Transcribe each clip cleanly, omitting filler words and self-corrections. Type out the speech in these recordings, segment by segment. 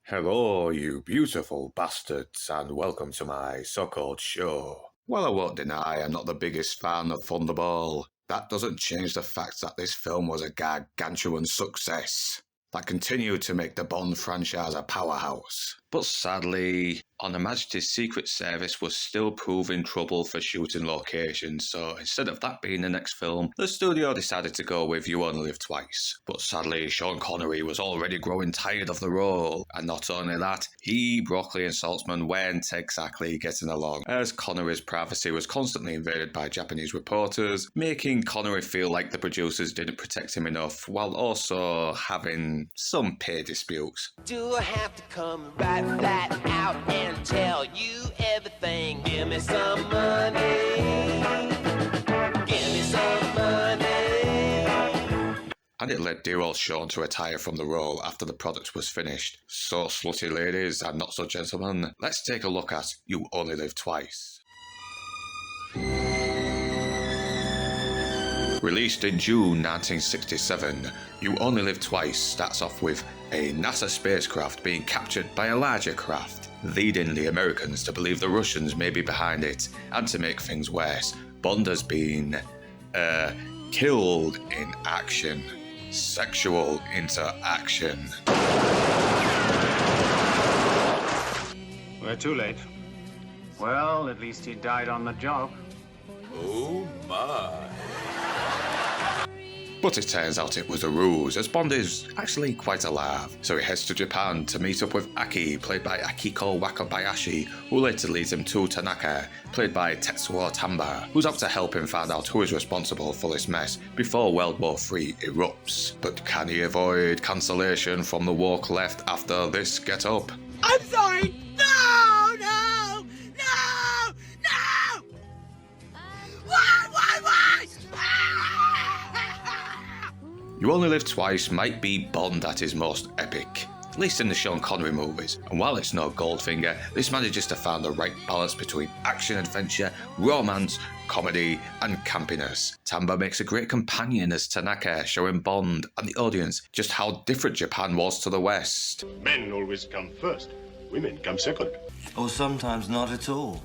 Hello, you beautiful bastards, and welcome to my so-called show. Well, I won't deny I'm not the biggest fan of Thunderball. That doesn't change the fact that this film was a gargantuan success that continued to make the Bond franchise a powerhouse. But sadly, On Her Majesty's Secret Service was still proving trouble for shooting locations, so instead of that being the next film, the studio decided to go with You Only Live Twice. But sadly, Sean Connery was already growing tired of the role, and not only that, he, Broccoli and Saltzman weren't exactly getting along, as Connery's privacy was constantly invaded by Japanese reporters, making Connery feel like the producers didn't protect him enough, while also having some pay disputes. Do I have to come right flat out and tell you everything? Give me some money. Give me some money. And it led dear old Sean to retire from the role after the product was finished. So, slutty ladies and not so gentlemen, let's take a look at You Only Live Twice. Released in June 1967, You Only Live Twice starts off with a NASA spacecraft being captured by a larger craft, leading the Americans to believe the Russians may be behind it, and to make things worse, Bond has been, killed in action. Sexual interaction. We're too late. Well, at least he died on the job. Oh my. But it turns out it was a ruse, as Bond is actually quite alive. So he heads to Japan to meet up with Aki, played by Akiko Wakabayashi, who later leads him to Tanaka, played by Tetsuo Tamba, who's out to help him find out who is responsible for this mess before World War III erupts. But can he avoid cancellation from the walk left after this get-up? I'm sorry. No, no, no, no. Why? You Only Live Twice might be Bond at his most epic, at least in the Sean Connery movies, and while it's no Goldfinger, this manages to find the right balance between action-adventure, romance, comedy, and campiness. Tamba makes a great companion as Tanaka, showing Bond and the audience just how different Japan was to the West. Men always come first, women come second. Or sometimes not at all.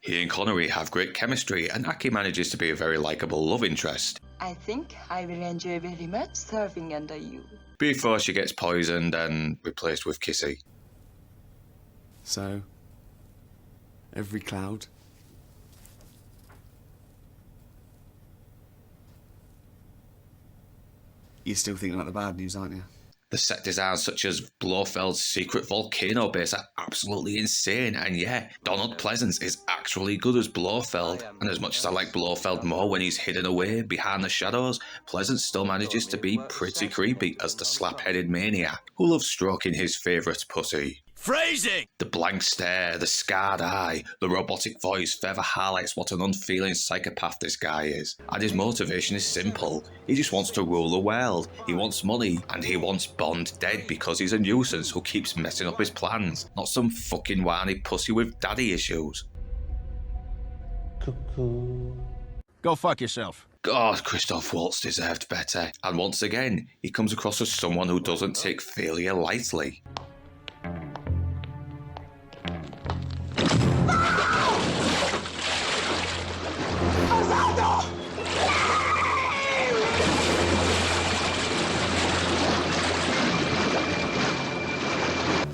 He and Connery have great chemistry, and Aki manages to be a very likeable love interest. I think I will enjoy very much serving under you. Before she gets poisoned and replaced with Kissy. So, every cloud. You're still thinking about the bad news, aren't you? The set designs such as Blofeld's secret volcano base are absolutely insane, and yeah, Donald Pleasance is actually good as Blofeld, and as much as I like Blofeld more when he's hidden away behind the shadows, Pleasance still manages to be pretty creepy as the slap-headed maniac who loves stroking his favourite pussy. Phrasing! The blank stare, the scarred eye, the robotic voice further highlights what an unfeeling psychopath this guy is. And his motivation is simple. He just wants to rule the world. He wants money, and he wants Bond dead because he's a nuisance who keeps messing up his plans. Not some fucking whiny pussy with daddy issues. Cuckoo. Go fuck yourself. God, Christoph Waltz deserved better. And once again, he comes across as someone who doesn't take failure lightly.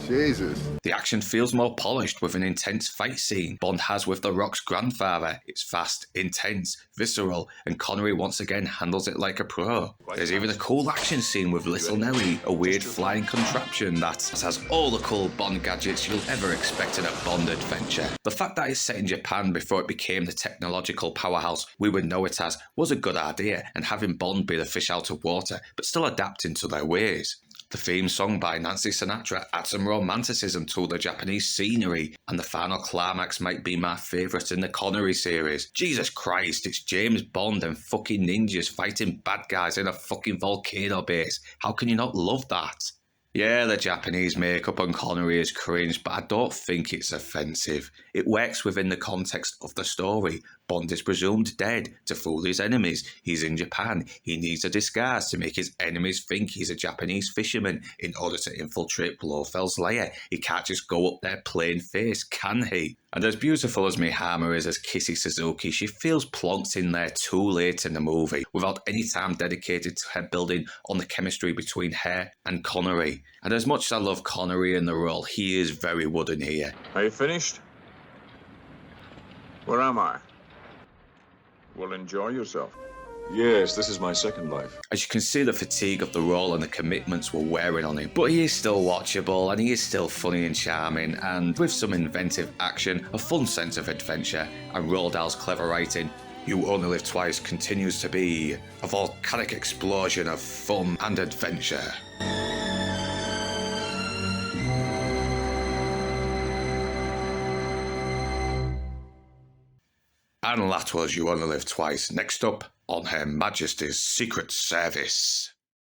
Jesus. The action feels more polished with an intense fight scene Bond has with The Rock's grandfather. It's fast, intense, visceral, and Connery once again handles it like a pro. There's even a cool action scene with Little Nelly, a weird flying contraption that has all the cool Bond gadgets you'll ever expect in a Bond adventure. The fact that it's set in Japan before it became the technological powerhouse we would know it as was a good idea, and having Bond be the fish out of water, but still adapting to their ways. The theme song by Nancy Sinatra adds some romanticism to the Japanese scenery, and the final climax might be my favourite in the Connery series. Jesus Christ, it's James Bond and fucking ninjas fighting bad guys in a fucking volcano base. How can you not love that? Yeah, the Japanese makeup on Connery is cringe, but I don't think it's offensive. It works within the context of the story. Bond is presumed dead to fool his enemies. He's in Japan. He needs a disguise to make his enemies think he's a Japanese fisherman in order to infiltrate Blofeld's lair. He can't just go up there plain face, can he? And as beautiful as Mihama is as Kissy Suzuki, she feels plonked in there too late in the movie, without any time dedicated to her building on the chemistry between her and Connery. And as much as I love Connery in the role, he is very wooden here. Are you finished? Where am I? Well, enjoy yourself. Yes, this is my second life. As you can see, the fatigue of the role and the commitments were wearing on him, but he is still watchable and he is still funny and charming, and with some inventive action, a fun sense of adventure, and Roald Dahl's clever writing, You Only Live Twice continues to be a volcanic explosion of fun and adventure. And that was You Only Live Twice. Next up, on Her Majesty's Secret Service.